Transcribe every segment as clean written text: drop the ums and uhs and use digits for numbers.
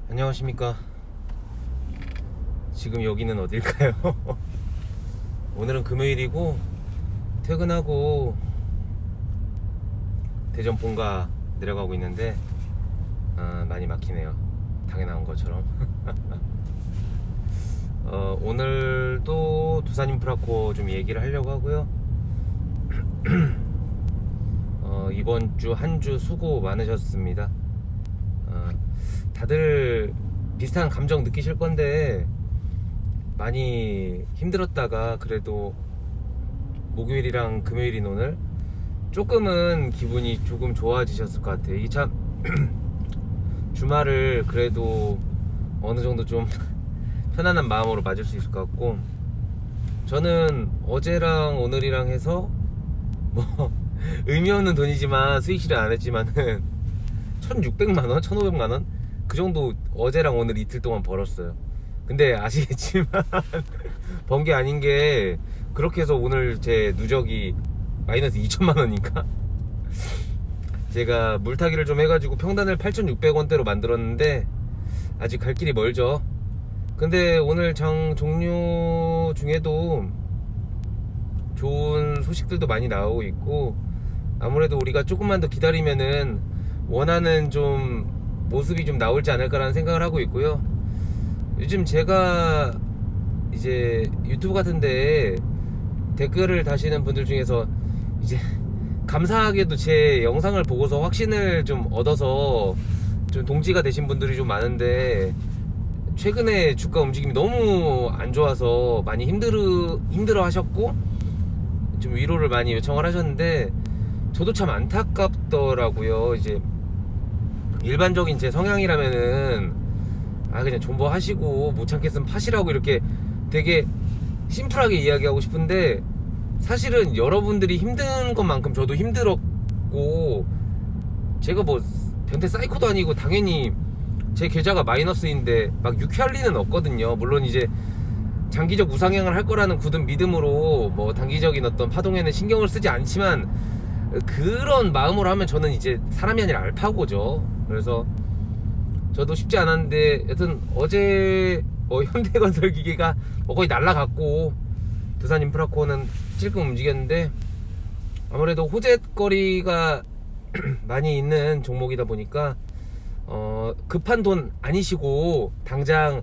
안녕하십니까. 지금 여기는 어딜까요? 오늘은 금요일이고 퇴근하고 대전 본가 내려가고 있는데 많이 막히네요. 당연한 것처럼. 오늘도 두산 인프라코어 좀 얘기를 하려고 하고요. 이번 주 한 주 수고 많으셨습니다. 다들 비슷한 감정 느끼실 건데 많이 힘들었다가 그래도 목요일이랑 금요일인 오늘 조금은 기분이 조금 좋아지셨을 것 같아요. 이게 참 주말을 그래도 어느 정도 좀 편안한 마음으로 맞을 수 있을 것 같고, 저는 어제랑 오늘이랑 해서 뭐 의미 없는 돈이지만 수익실은 안 했지만은 1600만원? 1500만원? 그 정도 어제랑 오늘 이틀 동안 벌었어요. 근데 아시겠지만 번 게 아닌 게, 그렇게 해서 오늘 제 누적이 마이너스 2천만원인가? 제가 물타기를 좀 해가지고 평단을 8600원대로 만들었는데 아직 갈 길이 멀죠. 근데 오늘 장 종료 중에도 좋은 소식들도 많이 나오고 있고, 아무래도 우리가 조금만 더 기다리면은 원하는 좀 모습이 좀 나올지 않을까라는 생각을 하고 있고요. 요즘 제가 이제 유튜브 같은데 댓글을 다시는 분들 중에서 이제 감사하게도 제 영상을 보고서 확신을 좀 얻어서 좀 동지가 되신 분들이 좀 많은데, 최근에 주가 움직임이 너무 안 좋아서 많이 힘들어 하셨고 좀 위로를 많이 요청을 하셨는데, 저도 참 안타깝더라고요. 이제 일반적인 제 성향이라면은 그냥 존버하시고 못 참겠으면 파시라고 이렇게 되게 심플하게 이야기하고 싶은데, 사실은 여러분들이 힘든 것만큼 저도 힘들었고, 제가 뭐 변태 사이코도 아니고 당연히 제 계좌가 마이너스인데 막 유쾌할 리는 없거든요. 물론 이제 장기적 우상향을 할 거라는 굳은 믿음으로 뭐 단기적인 어떤 파동에는 신경을 쓰지 않지만, 그런 마음으로 하면 저는 이제 사람이 아니라 알파고죠. 그래서 저도 쉽지 않았는데, 여튼 어제 현대건설기계가 거의 날라갔고 두산 인프라코어는 찔끔 움직였는데, 아무래도 호재거리가 많이 있는 종목이다 보니까 급한 돈 아니시고 당장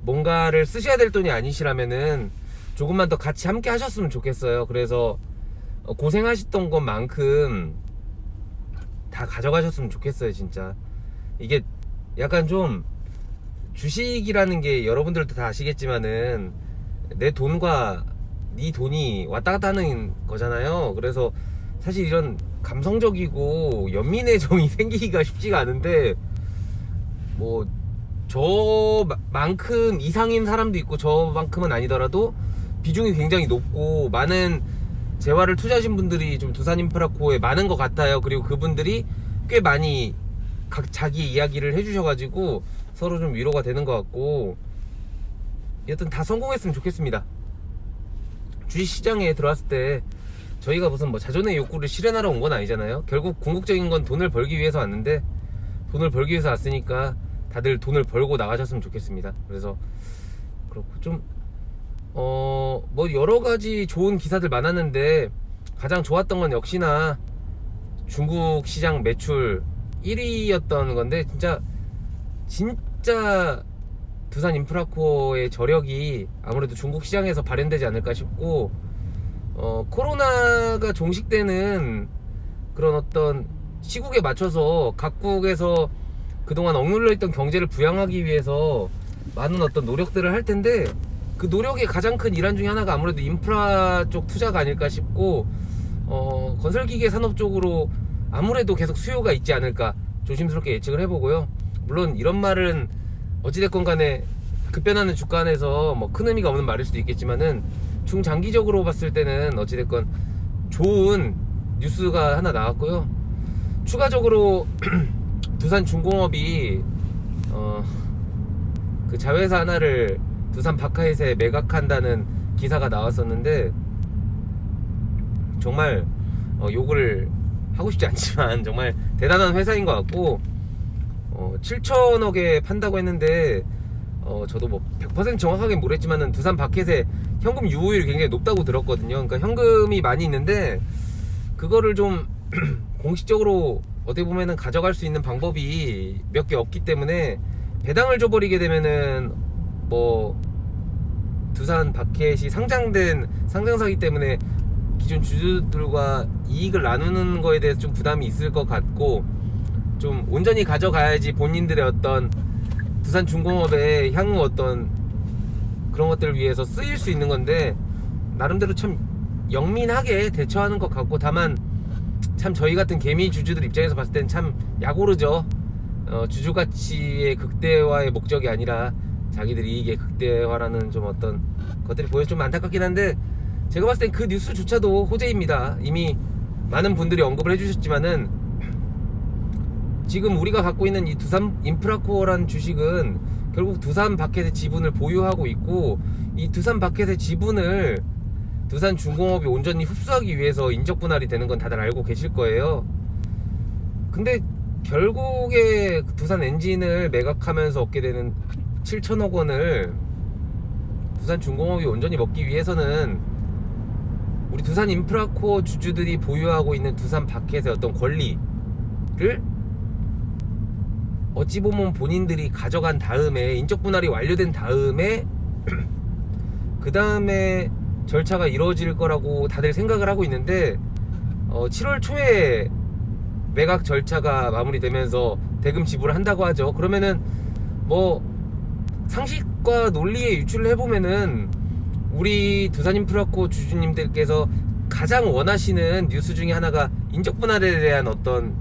뭔가를 쓰셔야 될 돈이 아니시라면은 조금만 더 같이 함께 하셨으면 좋겠어요. 그래서 고생하셨던 것만큼 다 가져가셨으면 좋겠어요. 진짜 이게 약간 좀 주식이라는 게 여러분들도 다 아시겠지만은 내 돈과 네 돈이 왔다 갔다 하는 거잖아요. 그래서 사실 이런 감성적이고 연민의 정이 생기기가 쉽지가 않은데, 뭐 저만큼 이상인 사람도 있고 저만큼은 아니더라도 비중이 굉장히 높고 많은 재화를 투자하신 분들이 좀 두산인프라코에 많은 것 같아요. 그리고 그분들이 꽤 많이 각 자기 이야기를 해주셔가지고 서로 좀 위로가 되는 것 같고, 여튼 다 성공했으면 좋겠습니다. 주식시장에 들어왔을 때 저희가 무슨 뭐 자존의 욕구를 실현하러 온 건 아니잖아요. 결국 궁극적인 건 돈을 벌기 위해서 왔는데, 돈을 벌기 위해서 왔으니까 다들 돈을 벌고 나가셨으면 좋겠습니다. 그래서 그렇고 좀 뭐 여러 가지 좋은 기사들 많았는데, 가장 좋았던 건 역시나 중국 시장 매출 1위였던 건데, 진짜 두산 인프라코어의 저력이 아무래도 중국 시장에서 발현되지 않을까 싶고, 코로나가 종식되는 그런 어떤 시국에 맞춰서 각국에서 그동안 억눌려 있던 경제를 부양하기 위해서 많은 어떤 노력들을 할 텐데, 그 노력의 가장 큰 일환 중에 하나가 아무래도 인프라 쪽 투자가 아닐까 싶고, 건설기계 산업 쪽으로 아무래도 계속 수요가 있지 않을까 조심스럽게 예측을 해보고요. 물론 이런 말은 어찌됐건 간에 급변하는 주가 안에서 뭐 큰 의미가 없는 말일 수도 있겠지만은, 중장기적으로 봤을 때는 어찌됐건 좋은 뉴스가 하나 나왔고요. 추가적으로 두산중공업이 그 자회사 하나를 두산 바카잇에 매각한다는 기사가 나왔었는데, 정말 욕을 하고 싶지 않지만 정말 대단한 회사인 것 같고, 7천억에 판다고 했는데 저도 뭐 100% 정확하게 모르겠지만은 두산 바켓의 현금 유효율이 굉장히 높다고 들었거든요. 그러니까 현금이 많이 있는데 그거를 좀 공식적으로 어떻게 보면은 가져갈 수 있는 방법이 몇 개 없기 때문에 배당을 줘버리게 되면은 뭐 두산 바켓이 상장된 상장사기 때문에 기존 주주들과 이익을 나누는 거에 대해서 좀 부담이 있을 것 같고, 좀 온전히 가져가야지 본인들의 어떤 두산중공업의 향후 어떤 그런 것들을 위해서 쓰일 수 있는 건데, 나름대로 참 영민하게 대처하는 것 같고, 다만 참 저희 같은 개미 주주들 입장에서 봤을 땐 참 약오르죠. 주주 가치의 극대화의 목적이 아니라 자기들 이익의 극대화라는 좀 어떤 것들이 보여서 좀 안타깝긴 한데, 제가 봤을 땐 그 뉴스조차도 호재입니다. 이미 많은 분들이 언급을 해주셨지만은 지금 우리가 갖고 있는 이 두산 인프라코어라는 주식은 결국 두산 바켓의 지분을 보유하고 있고, 이 두산 바켓의 지분을 두산중공업이 온전히 흡수하기 위해서 인적 분할이 되는 건 다들 알고 계실 거예요. 근데 결국에 두산 엔진을 매각하면서 얻게 되는 7천억 원을 두산중공업이 온전히 먹기 위해서는 우리 두산 인프라코어 주주들이 보유하고 있는 두산 바켓의 어떤 권리를 어찌 보면 본인들이 가져간 다음에, 인적 분할이 완료된 다음에 그 다음에 절차가 이루어질 거라고 다들 생각을 하고 있는데, 7월 초에 매각 절차가 마무리되면서 대금 지불을 한다고 하죠. 그러면은 뭐 상식과 논리에 유출을 해보면은 우리 두산인프라코 주주님들께서 가장 원하시는 뉴스 중에 하나가 인적 분할에 대한 어떤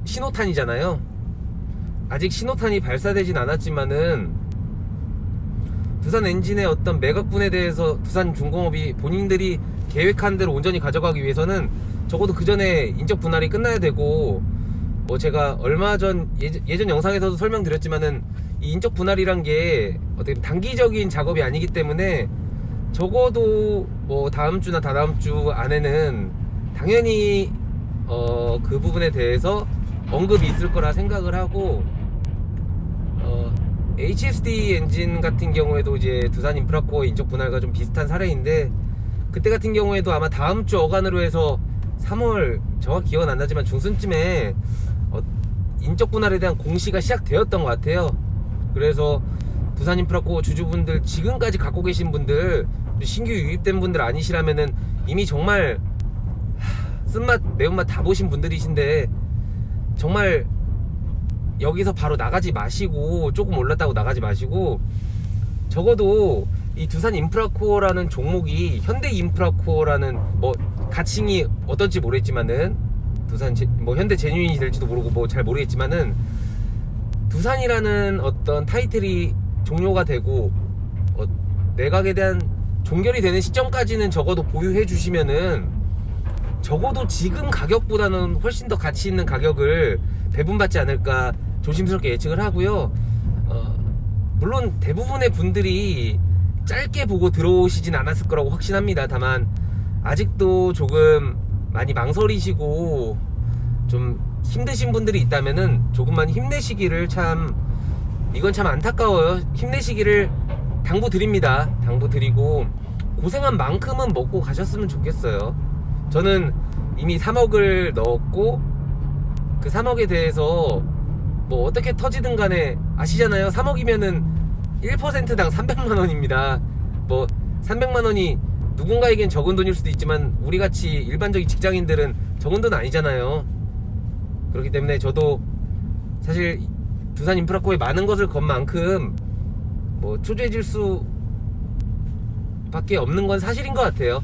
신호탄이잖아요. 아직 신호탄이 발사되진 않았지만은 두산 엔진의 어떤 매각분에 대해서 두산중공업이 본인들이 계획한 대로 온전히 가져가기 위해서는 적어도 그 전에 인적 분할이 끝나야 되고, 뭐 제가 얼마 전 예전 영상에서도 설명드렸지만은 이 인적 분할이란 게 어떻게 단기적인 작업이 아니기 때문에 적어도 뭐 다음 주나 다다음 주 안에는 당연히 그 부분에 대해서 언급이 있을 거라 생각을 하고, HSD 엔진 같은 경우에도 이제 두산 인프라코어 인적 분할과 좀 비슷한 사례인데, 그때 같은 경우에도 아마 다음 주 어간으로 해서 3월, 정확히 기억은 안 나지만 중순쯤에 인적 분할에 대한 공시가 시작되었던 것 같아요. 그래서 두산 인프라코어 주주분들, 지금까지 갖고 계신 분들, 신규 유입된 분들 아니시라면은 이미 정말 쓴맛 매운맛 다 보신 분들이신데, 정말 여기서 바로 나가지 마시고, 조금 올랐다고 나가지 마시고, 적어도 이 두산 인프라코어라는 종목이 현대 인프라코어라는 뭐 가칭이 어떤지 모르겠지만은, 뭐 현대 제뉴인이 될지도 모르고 뭐 잘 모르겠지만은, 두산이라는 어떤 타이틀이 종료가 되고 매각에 대한 종결이 되는 시점까지는 적어도 보유해 주시면은 적어도 지금 가격보다는 훨씬 더 가치 있는 가격을 배분받지 않을까 조심스럽게 예측을 하고요. 물론 대부분의 분들이 짧게 보고 들어오시진 않았을 거라고 확신합니다. 다만 아직도 조금 많이 망설이시고 좀 힘드신 분들이 있다면은 조금만 힘내시기를, 이건 참 안타까워요. 힘내시기를 당부드립니다. 당부드리고 고생한 만큼은 먹고 가셨으면 좋겠어요. 저는 이미 3억을 넣었고 그 3억에 대해서 뭐 어떻게 터지든 간에 아시잖아요. 3억이면은 1%당 300만원입니다. 뭐 300만원이 누군가에겐 적은 돈일 수도 있지만 우리같이 일반적인 직장인들은 적은 돈 아니잖아요. 그렇기 때문에 저도 사실 두산 인프라코어에 많은 것을 건 만큼 뭐 초조해질 수밖에 없는 건 사실인 것 같아요.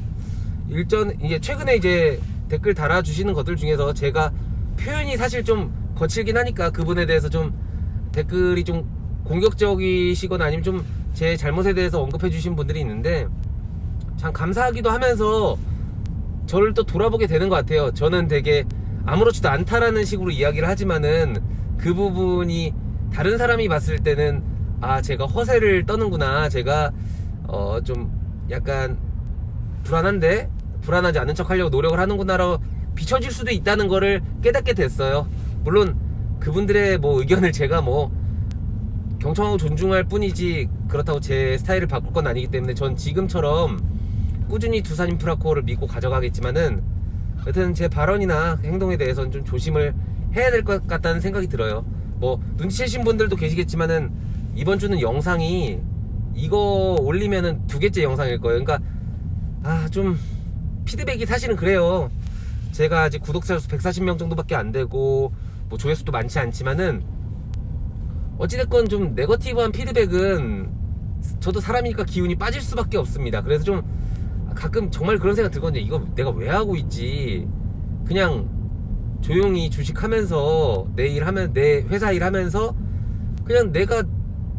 이제 최근에 이제 댓글 달아주시는 것들 중에서 제가 표현이 사실 좀 거칠긴 하니까 그분에 대해서 좀 댓글이 좀 공격적이시거나 아니면 좀 제 잘못에 대해서 언급해 주신 분들이 있는데, 참 감사하기도 하면서 저를 또 돌아보게 되는 것 같아요. 저는 되게 아무렇지도 않다라는 식으로 이야기를 하지만은 그 부분이 다른 사람이 봤을 때는 제가 허세를 떠는구나, 제가 좀 약간 불안하지 않은 척 하려고 노력을 하는구나라고 비춰질 수도 있다는 거를 깨닫게 됐어요. 물론 그분들의 뭐 의견을 제가 뭐 경청하고 존중할 뿐이지 그렇다고 제 스타일을 바꿀 건 아니기 때문에 전 지금처럼 꾸준히 두산 인프라코어를 믿고 가져가겠지만은 여튼 제 발언이나 행동에 대해서는 좀 조심을 해야 될 것 같다는 생각이 들어요. 뭐 눈치채신 분들도 계시겠지만은 이번 주는 영상이 이거 올리면은 2개째 영상일 거예요. 그러니까 좀 피드백이 사실은 그래요. 제가 아직 구독자 수 140명 정도밖에 안 되고 뭐 조회수도 많지 않지만은 어찌됐건 좀 네거티브한 피드백은 저도 사람이니까 기운이 빠질 수밖에 없습니다. 그래서 좀 가끔 정말 그런 생각 들거든요. 이거 내가 왜 하고 있지? 그냥 조용히 주식하면서 내 회사 일 하면서 그냥 내가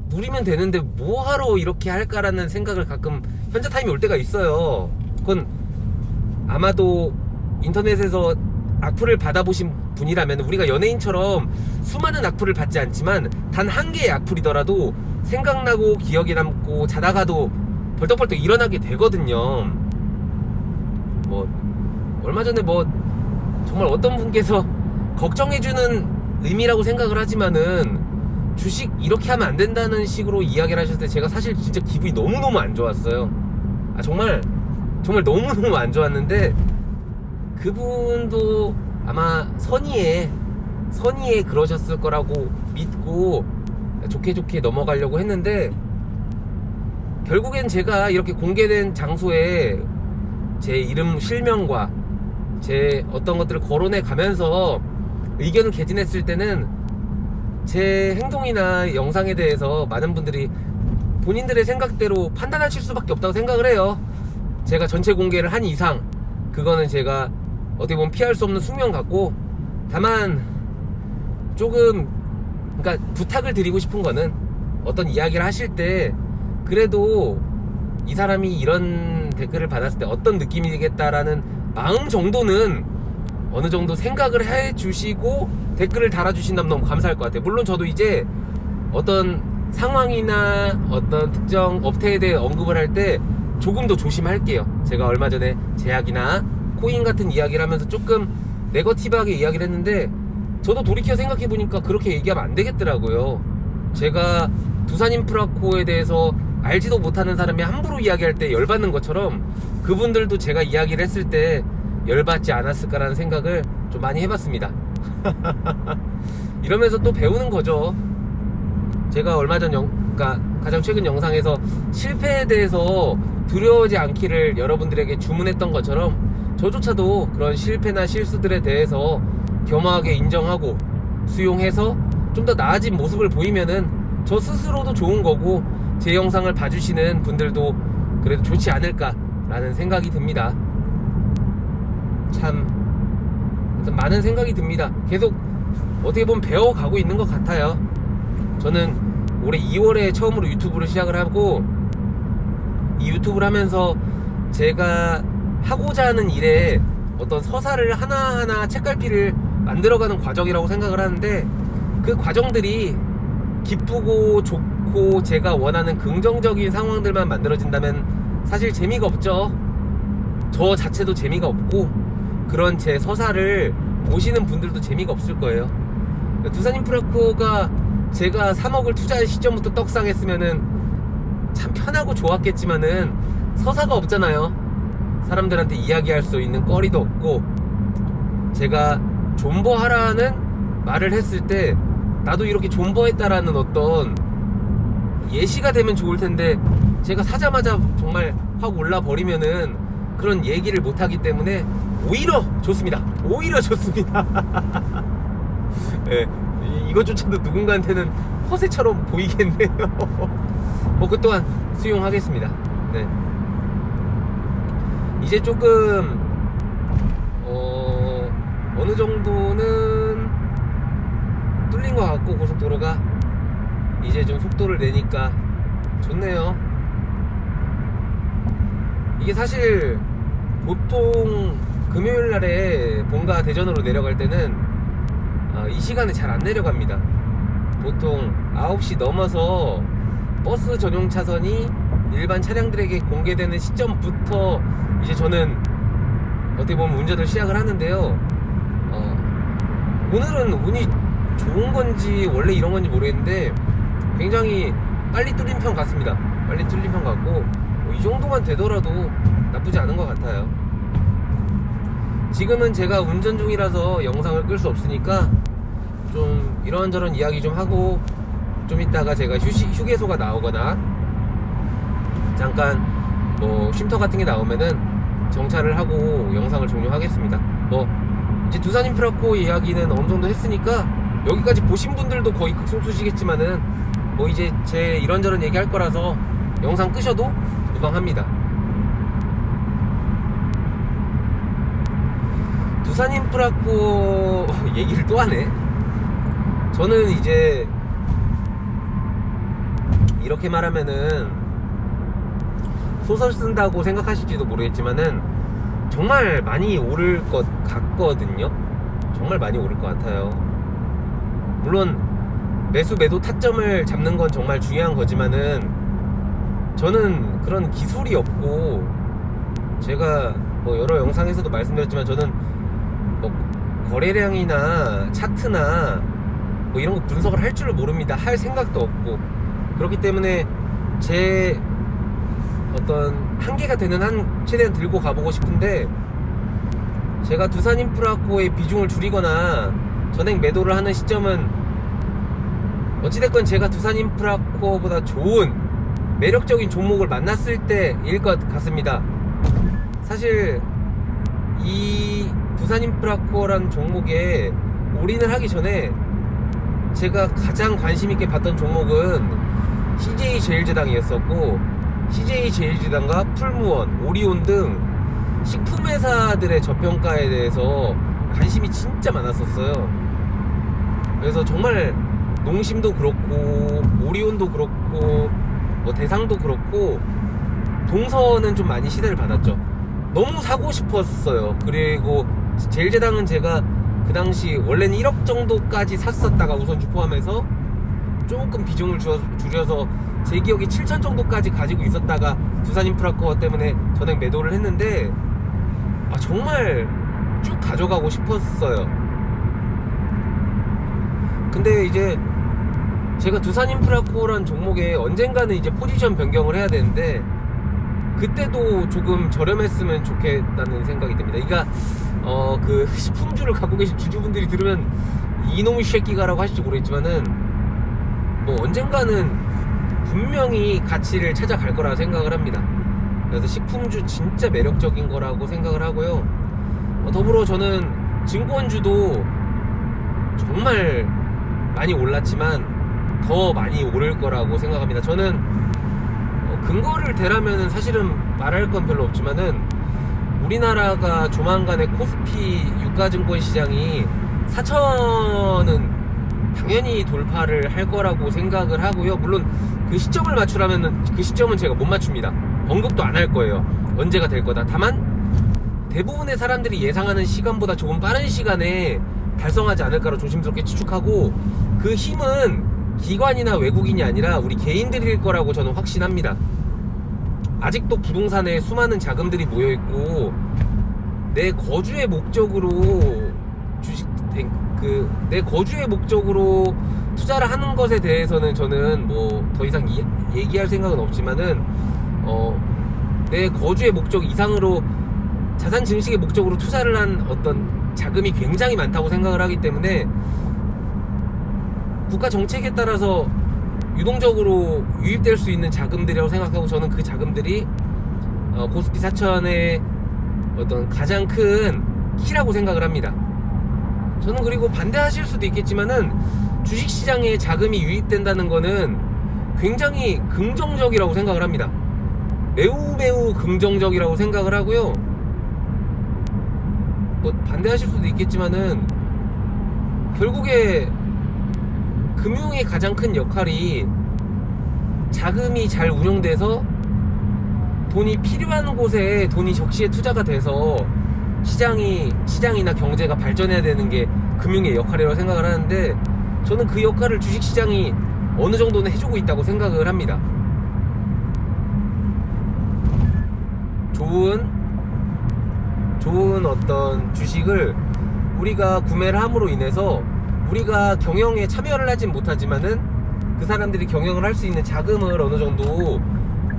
누리면 되는데 뭐하러 이렇게 할까라는 생각을 가끔 현자 타임이 올 때가 있어요. 그건 아마도 인터넷에서 악플을 받아보신 분이라면, 우리가 연예인처럼 수많은 악플을 받지 않지만 단 한 개의 악플이더라도 생각나고 기억에 남고 자다가도 벌떡벌떡 일어나게 되거든요. 뭐 얼마 전에 뭐 정말 어떤 분께서 걱정해주는 의미라고 생각을 하지만은 주식 이렇게 하면 안 된다는 식으로 이야기를 하셨을 때 제가 사실 진짜 기분이 너무너무 안 좋았어요. 정말 너무너무 안 좋았는데, 그분도 아마 선의에 그러셨을 거라고 믿고 좋게 넘어가려고 했는데, 결국엔 제가 이렇게 공개된 장소에 제 이름 실명과 제 어떤 것들을 거론해 가면서 의견을 개진했을 때는 제 행동이나 영상에 대해서 많은 분들이 본인들의 생각대로 판단하실 수밖에 없다고 생각을 해요. 제가 전체 공개를 한 이상 그거는 제가 어떻게 보면 피할 수 없는 숙명 같고, 다만 조금 그러니까 부탁을 드리고 싶은 거는 어떤 이야기를 하실 때 그래도 이 사람이 이런 댓글을 받았을 때 어떤 느낌이겠다라는 마음 정도는 어느 정도 생각을 해 주시고 댓글을 달아주신다면 너무 감사할 것 같아요. 물론 저도 이제 어떤 상황이나 어떤 특정 업태에 대해 언급을 할 때 조금 더 조심할게요. 제가 얼마 전에 제약이나 코인 같은 이야기를 하면서 조금 네거티브하게 이야기를 했는데, 저도 돌이켜 생각해보니까 그렇게 얘기하면 안 되겠더라고요. 제가 두산인프라코에 대해서 알지도 못하는 사람이 함부로 이야기할 때 열받는 것처럼 그분들도 제가 이야기를 했을 때 열받지 않았을까라는 생각을 좀 많이 해봤습니다. 이러면서 또 배우는 거죠. 제가 얼마 전 그러니까 가장 최근 영상에서 실패에 대해서 두려워하지 않기를 여러분들에게 주문했던 것처럼 저조차도 그런 실패나 실수들에 대해서 겸허하게 인정하고 수용해서 좀 더 나아진 모습을 보이면은 저 스스로도 좋은 거고 제 영상을 봐주시는 분들도 그래도 좋지 않을까라는 생각이 듭니다. 참 많은 생각이 듭니다. 계속 어떻게 보면 배워가고 있는 것 같아요. 저는 올해 2월에 처음으로 유튜브를 시작을 하고, 이 유튜브를 하면서 제가 하고자 하는 일에 어떤 서사를 하나하나 책갈피를 만들어가는 과정이라고 생각을 하는데, 그 과정들이 기쁘고 좋고 제가 원하는 긍정적인 상황들만 만들어진다면 사실 재미가 없죠. 저 자체도 재미가 없고 그런 제 서사를 보시는 분들도 재미가 없을 거예요. 두산인프라코가 제가 3억을 투자한 시점부터 떡상했으면은 참 편하고 좋았겠지만은 서사가 없잖아요. 사람들한테 이야기할 수 있는 거리도 없고, 제가 존버하라는 말을 했을 때 나도 이렇게 존버했다라는 어떤 예시가 되면 좋을 텐데, 제가 사자마자 정말 확 올라버리면은 그런 얘기를 못하기 때문에 오히려 좋습니다. 네, 이것조차도 누군가한테는 허세처럼 보이겠네요. 뭐 그 또한 수용하겠습니다. 네. 이제 조금 어느 정도는 뚫린 것 같고, 고속도로가 이제 좀 속도를 내니까 좋네요. 이게 사실 보통 금요일날에 본가 대전으로 내려갈 때는 이 시간에 잘 안 내려갑니다. 보통 9시 넘어서 버스 전용 차선이 일반 차량들에게 공개되는 시점부터 이제 저는 어떻게 보면 운전을 시작을 하는데요. 오늘은 운이 좋은 건지 원래 이런 건지 모르겠는데 굉장히 빨리 뚫린 편 같습니다. 빨리 뚫린 편 같고 이 정도만 되더라도 나쁘지 않은 것 같아요. 지금은 제가 운전 중이라서 영상을 끌 수 없으니까 좀 이런저런 이야기 좀 하고 좀 이따가 제가 휴게소가 나오거나 잠깐 뭐 쉼터 같은 게 나오면은 정차를 하고 영상을 종료하겠습니다. 뭐 이제 두산 인프라코 이야기는 어느 정도 했으니까 여기까지 보신 분들도 거의 극소수시겠지만은 뭐 이제 제 이런저런 얘기 할 거라서 영상 끄셔도 무방합니다. 두산 인프라코 얘기를 또 하네. 저는 이제 이렇게 말하면은 소설 쓴다고 생각하실지도 모르겠지만은 정말 많이 오를 것 같거든요. 정말 많이 오를 것 같아요. 물론 매도 타점을 잡는 건 정말 중요한 거지만은 저는 그런 기술이 없고 제가 뭐 여러 영상에서도 말씀드렸지만 저는 뭐 거래량이나 차트나 뭐 이런 거 분석을 할 줄을 모릅니다. 할 생각도 없고 그렇기 때문에 제 어떤 한계가 되는 한 최대한 들고 가보고 싶은데 제가 두산 인프라코의 비중을 줄이거나 전액 매도를 하는 시점은 어찌됐건 제가 두산 인프라코보다 좋은 매력적인 종목을 만났을 때일 것 같습니다. 사실 이 두산 인프라코라는 종목에 올인을 하기 전에 제가 가장 관심 있게 봤던 종목은 CJ 제일제당이었었고 CJ 제일제당과 풀무원, 오리온 등 식품회사들의 저평가에 대해서 관심이 진짜 많았었어요. 그래서 정말 농심도 그렇고 오리온도 그렇고 뭐 대상도 그렇고 동서는 좀 많이 시대를 받았죠. 너무 사고 싶었어요. 그리고 제일제당은 제가 그 당시 원래는 1억 정도까지 샀었다가 우선주 포함해서 조금 비중을 줄여서 제 기억에 7천 정도까지 가지고 있었다가 두산 인프라코 때문에 전액 매도를 했는데 정말 쭉 가져가고 싶었어요. 근데 이제 제가 두산 인프라코란 종목에 언젠가는 이제 포지션 변경을 해야 되는데 그때도 조금 저렴했으면 좋겠다는 생각이 듭니다. 그러니까 그 식품주를 갖고 계신 주주분들이 들으면 이놈의 새끼가라고 하실지 모르겠지만은 뭐 언젠가는 분명히 가치를 찾아갈 거라 생각을 합니다. 그래서 식품주 진짜 매력적인 거라고 생각을 하고요. 더불어 저는 증권주도 정말 많이 올랐지만 더 많이 오를 거라고 생각합니다. 저는 근거를 대라면은 사실은 말할 건 별로 없지만은 우리나라가 조만간에 코스피 유가증권 시장이 4천은 당연히 돌파를 할 거라고 생각을 하고요. 물론 그 시점을 맞추라면은 그 시점은 제가 못 맞춥니다. 언급도 안 할 거예요. 언제가 될 거다. 다만 대부분의 사람들이 예상하는 시간보다 조금 빠른 시간에 달성하지 않을까로 조심스럽게 추측하고 그 힘은 기관이나 외국인이 아니라 우리 개인들일 거라고 저는 확신합니다. 아직도 부동산에 수많은 자금들이 모여있고 내 거주의 목적으로 내 거주의 목적으로 투자를 하는 것에 대해서는 저는 뭐 더 이상 얘기할 생각은 없지만은 내 거주의 목적 이상으로 자산 증식의 목적으로 투자를 한 어떤 자금이 굉장히 많다고 생각을 하기 때문에 국가 정책에 따라서 유동적으로 유입될 수 있는 자금들이라고 생각하고 저는 그 자금들이 코스피 4천의 어떤 가장 큰 키라고 생각을 합니다. 저는 그리고 반대하실 수도 있겠지만은 주식시장에 자금이 유입된다는 거는 굉장히 긍정적이라고 생각을 합니다. 매우 긍정적이라고 생각을 하고요. 뭐 반대하실 수도 있겠지만은 결국에 금융의 가장 큰 역할이 자금이 잘 운용돼서 돈이 필요한 곳에 돈이 적시에 투자가 돼서 시장이나 경제가 발전해야 되는 게 금융의 역할이라고 생각을 하는데 저는 그 역할을 주식시장이 어느 정도는 해주고 있다고 생각을 합니다. 좋은 어떤 주식을 우리가 구매를 함으로 인해서 우리가 경영에 참여를 하진 못하지만은 그 사람들이 경영을 할 수 있는 자금을 어느 정도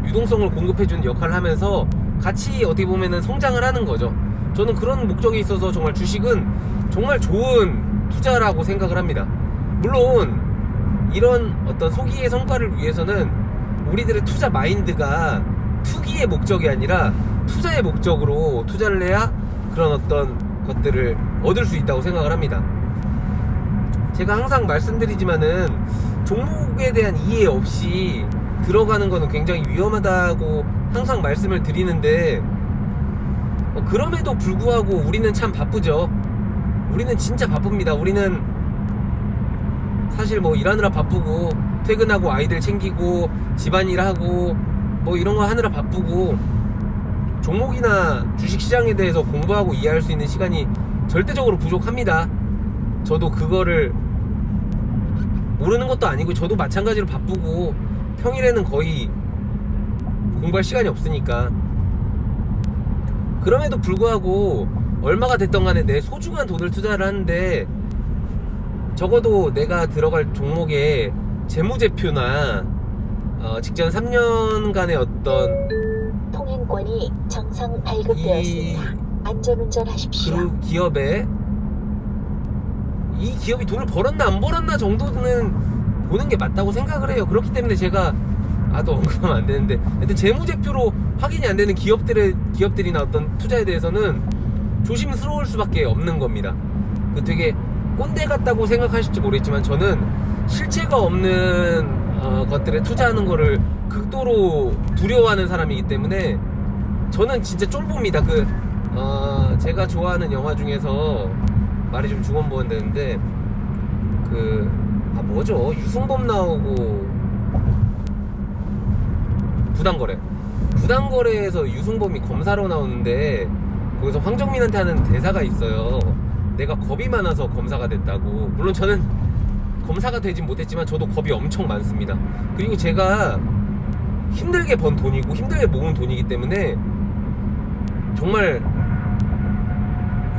유동성을 공급해주는 역할을 하면서 같이 어떻게 보면은 성장을 하는 거죠. 저는 그런 목적에 있어서 정말 주식은 정말 좋은 투자라고 생각을 합니다. 물론 이런 어떤 소기의 성과를 위해서는 우리들의 투자 마인드가 투기의 목적이 아니라 투자의 목적으로 투자를 해야 그런 어떤 것들을 얻을 수 있다고 생각을 합니다. 제가 항상 말씀드리지만은 종목에 대한 이해 없이 들어가는 거는 굉장히 위험하다고 항상 말씀을 드리는데, 그럼에도 불구하고 우리는 참 바쁘죠. 우리는 진짜 바쁩니다. 우리는 사실 뭐 일하느라 바쁘고, 퇴근하고 아이들 챙기고 집안일하고 뭐 이런 거 하느라 바쁘고, 종목이나 주식시장에 대해서 공부하고 이해할 수 있는 시간이 절대적으로 부족합니다. 저도 그거를 모르는 것도 아니고 저도 마찬가지로 바쁘고 평일에는 거의 공부할 시간이 없으니까. 그럼에도 불구하고 얼마가 됐던 간에 내 소중한 돈을 투자를 하는데, 적어도 내가 들어갈 종목의 재무제표나 직전 3년간의 어떤 통행권이 정상 발급되었습니다. 안전운전하십시오. 그 기업에 이 기업이 돈을 벌었나 안 벌었나 정도는 보는 게 맞다고 생각을 해요. 그렇기 때문에 제가 또 언급하면 안 되는데, 하여튼 재무제표로 확인이 안 되는 기업들이나 어떤 투자에 대해서는 조심스러울 수밖에 없는 겁니다. 그 되게 꼰대 같다고 생각하실지 모르겠지만 저는 실체가 없는 것들에 투자하는 거를 극도로 두려워하는 사람이기 때문에 저는 진짜 쫄봅니다. 제가 좋아하는 영화 중에서 말이 좀 중언부언되는데, 뭐죠? 유승범 나오고 부당거래에서 유승범이 검사로 나오는데, 거기서 황정민한테 하는 대사가 있어요. 내가 겁이 많아서 검사가 됐다고. 물론 저는 검사가 되진 못했지만 저도 겁이 엄청 많습니다. 그리고 제가 힘들게 번 돈이고 힘들게 모은 돈이기 때문에 정말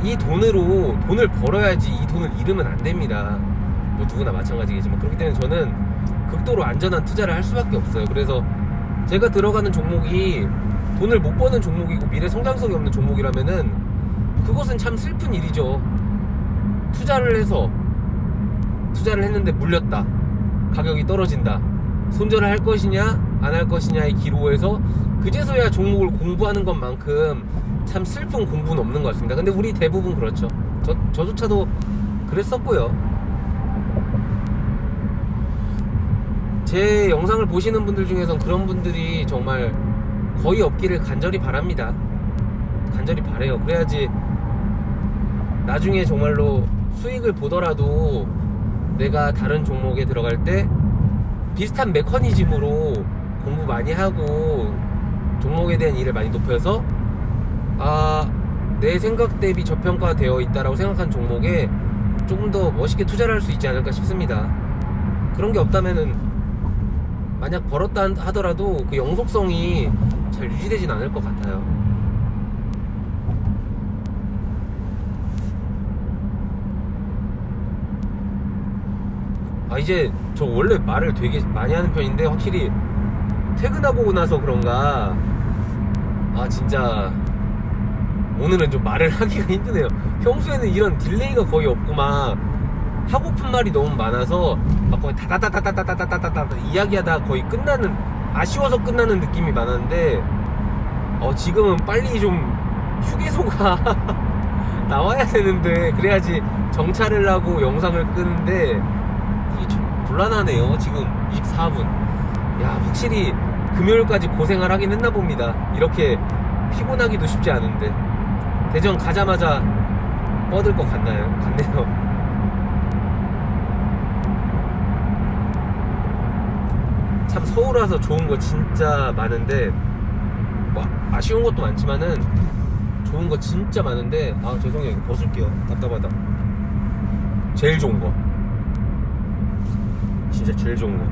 이 돈으로 돈을 벌어야지 이 돈을 잃으면 안 됩니다. 뭐 누구나 마찬가지겠지만. 그렇기 때문에 저는 극도로 안전한 투자를 할 수밖에 없어요. 그래서 제가 들어가는 종목이 돈을 못 버는 종목이고 미래 성장성이 없는 종목이라면은 그것은 참 슬픈 일이죠. 투자를 했는데 물렸다, 가격이 떨어진다, 손절을 할 것이냐 안 할 것이냐의 기로에서 그제서야 종목을 공부하는 것만큼 참 슬픈 공부는 없는 것 같습니다. 근데 우리 대부분 그렇죠. 저조차도 그랬었고요. 제 영상을 보시는 분들 중에선 그런 분들이 정말 거의 없기를 간절히 바랍니다. 간절히 바래요. 그래야지 나중에 정말로 수익을 보더라도 내가 다른 종목에 들어갈 때 비슷한 메커니즘으로 공부 많이 하고 종목에 대한 이해를 많이 높여서 내 생각 대비 저평가되어 있다라고 생각한 종목에 조금 더 멋있게 투자를 할 수 있지 않을까 싶습니다. 그런 게 없다면은 만약 벌었다 하더라도 그 영속성이 잘 유지되진 않을 것 같아요. 이제 저 원래 말을 되게 많이 하는 편인데 확실히 퇴근하고 나서 그런가 진짜 오늘은 좀 말을 하기가 힘드네요. 평소에는 이런 딜레이가 거의 없고 막 하고픈 말이 너무 많아서 막 거의 다다다다다다다다다다 이야기하다 거의 끝나는, 아쉬워서 끝나는 느낌이 많았는데 지금은 빨리 좀 휴게소가 나와야 되는데 그래야지 정차를 하고 영상을 끄는데 이게 좀 곤란하네요. 지금 24분. 야, 확실히 금요일까지 고생을 하긴 했나 봅니다. 이렇게 피곤하기도 쉽지 않은데. 대전 가자마자 뻗을 것 같네요. 참 서울 와서 좋은 거 진짜 많은데, 뭐 아쉬운 것도 많지만은 좋은 거 진짜 많은데, 죄송해요. 이거 벗을게요. 답답하다. 제일 좋은 거, 진짜 제일 좋은 거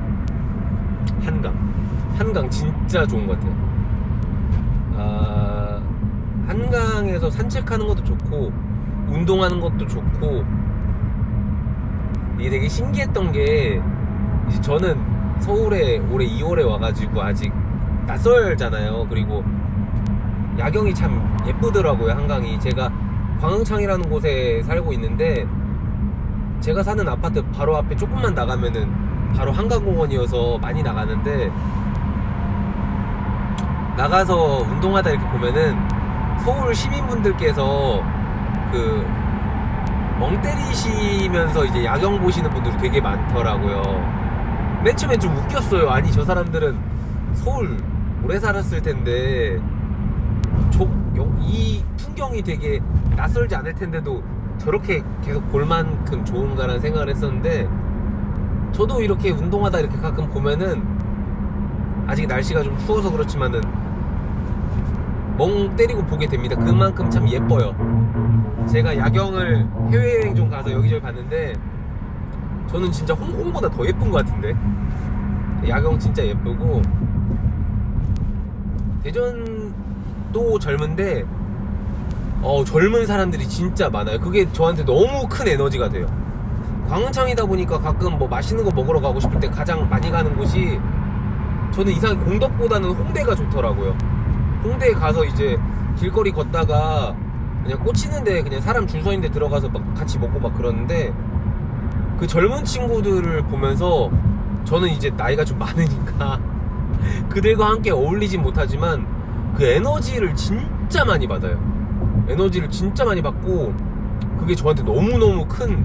한강 진짜 좋은 것 같아요. 한강에서 산책하는 것도 좋고 운동하는 것도 좋고 이게 되게 신기했던 게 이제 저는 서울에 올해 2월에 와가지고 아직 낯설잖아요. 그리고 야경이 참 예쁘더라고요. 한강이. 제가 광흥창이라는 곳에 살고 있는데 제가 사는 아파트 바로 앞에 조금만 나가면은 바로 한강공원이어서 많이 나가는데, 나가서 운동하다 이렇게 보면은 서울 시민분들께서 그 멍 때리시면서 이제 야경 보시는 분들이 되게 많더라고요. 맨 처음엔 좀 웃겼어요. 아니, 저 사람들은 서울 오래 살았을 텐데 이 풍경이 되게 낯설지 않을 텐데도 저렇게 계속 볼 만큼 좋은가라는 생각을 했었는데, 저도 이렇게 운동하다 이렇게 가끔 보면은 아직 날씨가 좀 추워서 그렇지만은 멍 때리고 보게 됩니다. 그만큼 참 예뻐요. 제가 야경을 해외여행 좀 가서 여기저기 봤는데 저는 진짜 홍콩보다 더 예쁜 것 같은데. 야경 진짜 예쁘고, 대전도 젊은데 젊은 사람들이 진짜 많아요. 그게 저한테 너무 큰 에너지가 돼요. 광흥창이다 보니까 가끔 뭐 맛있는 거 먹으러 가고 싶을 때 가장 많이 가는 곳이, 저는 이상하게 공덕보다는 홍대가 좋더라고요. 홍대에 가서 이제 길거리 걷다가 그냥 꽂히는데 그냥 사람 줄 서 있는데 들어가서 막 같이 먹고 막 그러는데, 그 젊은 친구들을 보면서 저는 이제 나이가 좀 많으니까 그들과 함께 어울리진 못하지만 그 에너지를 진짜 많이 받아요. 에너지를 진짜 많이 받고 그게 저한테 너무너무 큰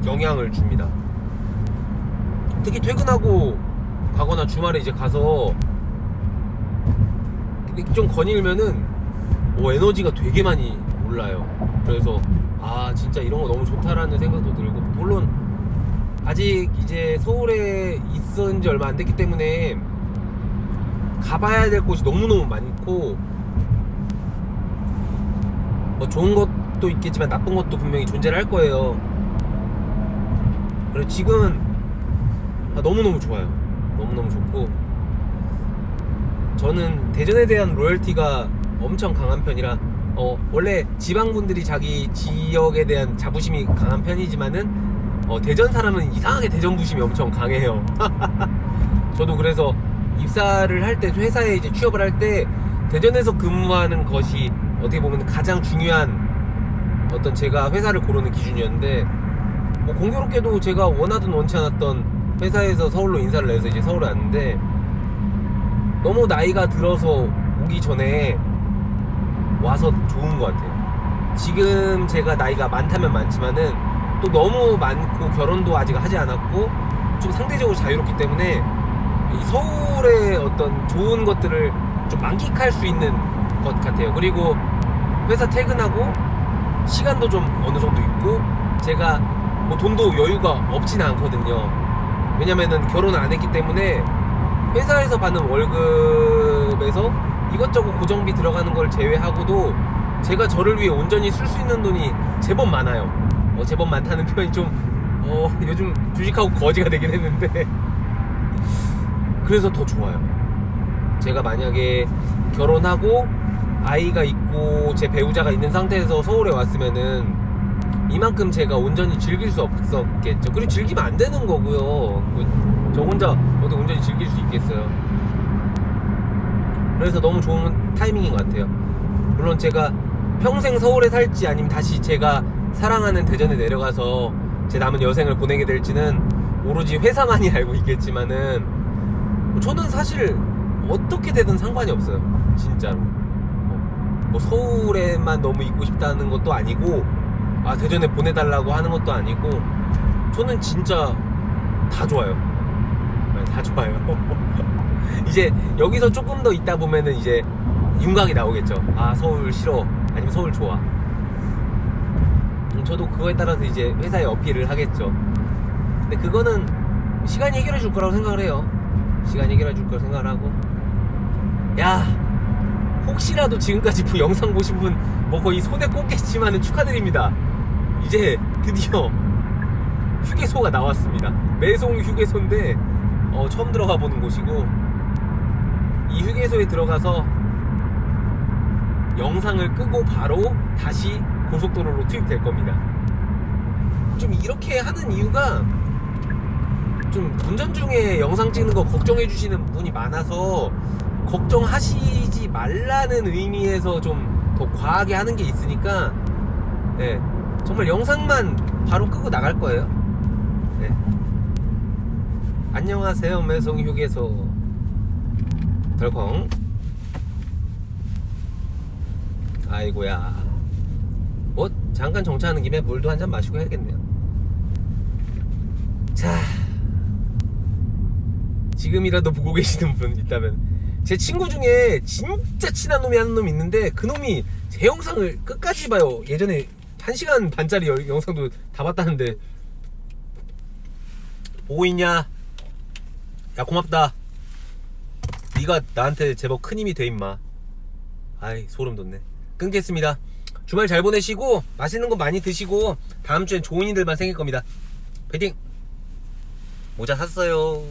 영향을 줍니다. 특히 퇴근하고 가거나 주말에 이제 가서 좀 거닐면은 에너지가 되게 많이 올라요. 그래서 진짜 이런 거 너무 좋다라는 생각도 들고, 물론 아직 이제 서울에 있은 지 얼마 안 됐기 때문에 가봐야 될 곳이 너무너무 많고, 뭐 좋은 것도 있겠지만 나쁜 것도 분명히 존재를 할 거예요. 그래서 지금은 너무너무 좋아요. 너무너무 좋고, 저는 대전에 대한 로열티가 엄청 강한 편이라, 원래 지방분들이 자기 지역에 대한 자부심이 강한 편이지만은 대전 사람은 이상하게 대전 부심이 엄청 강해요. 저도 그래서 입사를 할 때, 회사에 이제 취업을 할 때 대전에서 근무하는 것이 어떻게 보면 가장 중요한 어떤 제가 회사를 고르는 기준이었는데, 뭐 공교롭게도 제가 원하든 원치 않았던 회사에서 서울로 인사를 해서 이제 서울에 왔는데, 너무 나이가 들어서 오기 전에 와서 좋은 것 같아요. 지금 제가 나이가 많다면 많지만은 또 너무 많고 결혼도 아직 하지 않았고 좀 상대적으로 자유롭기 때문에 이 서울의 어떤 좋은 것들을 좀 만끽할 수 있는 것 같아요. 그리고 회사 퇴근하고 시간도 좀 어느 정도 있고, 제가 뭐 돈도 여유가 없지는 않거든요. 왜냐면은 결혼을 안 했기 때문에 회사에서 받는 월급에서 이것저것 고정비 들어가는 걸 제외하고도 제가 저를 위해 온전히 쓸 수 있는 돈이 제법 많아요. 제법 많다는 표현이 좀 요즘 주식하고 거지가 되긴 했는데 그래서 더 좋아요. 제가 만약에 결혼하고 아이가 있고 제 배우자가 있는 상태에서 서울에 왔으면은 이만큼 제가 온전히 즐길 수 없었겠죠. 그리고 즐기면 안 되는 거고요. 저 혼자 어떻게 온전히 즐길 수 있겠어요. 그래서 너무 좋은 타이밍인 것 같아요. 물론 제가 평생 서울에 살지 아니면 다시 제가 사랑하는 대전에 내려가서 제 남은 여생을 보내게 될지는 오로지 회사만이 알고 있겠지만은 저는 사실 어떻게 되든 상관이 없어요. 진짜로. 뭐 서울에만 너무 있고 싶다는 것도 아니고 대전에 보내달라고 하는 것도 아니고, 저는 진짜 다 좋아요. 다 좋아요. 이제 여기서 조금 더 있다 보면은 이제 윤곽이 나오겠죠. 서울 싫어, 아니면 서울 좋아. 저도 그거에 따라서 이제 회사에 어필을 하겠죠. 근데 그거는 시간이 해결해 줄 거라고 생각을 해요. 시간이 해결해 줄 거라고 생각을 하고, 혹시라도 지금까지 영상 보신 분 뭐 거의 손에 꼽겠지만은 축하드립니다. 이제 드디어 휴게소가 나왔습니다. 매송 휴게소인데 처음 들어가 보는 곳이고, 이 휴게소에 들어가서 영상을 끄고 바로 다시 고속도로로 투입될 겁니다. 좀 이렇게 하는 이유가 좀 운전 중에 영상 찍는 거 걱정해 주시는 분이 많아서 걱정하시지 말라는 의미에서 좀 더 과하게 하는 게 있으니까 네, 정말 영상만 바로 끄고 나갈 거예요. 네. 안녕하세요 매송 휴게소 덜컹. 아이고야 뭐 잠깐 정차하는 김에 물도 한잔 마시고 해야겠네요. 자, 지금이라도 보고 계시는 분 있다면, 제 친구 중에 진짜 친한 놈이 한 놈 있는데 그 놈이 제 영상을 끝까지 봐요. 예전에 1시간 반짜리 영상도 다 봤다는데. 보고 있냐? 야 고맙다. 네가 나한테 제법 큰 힘이 돼 임마. 아이 소름 돋네. 끊겠습니다. 주말 잘 보내시고 맛있는 거 많이 드시고 다음 주엔 좋은 일들만 생길 겁니다. 파이팅! 모자 샀어요.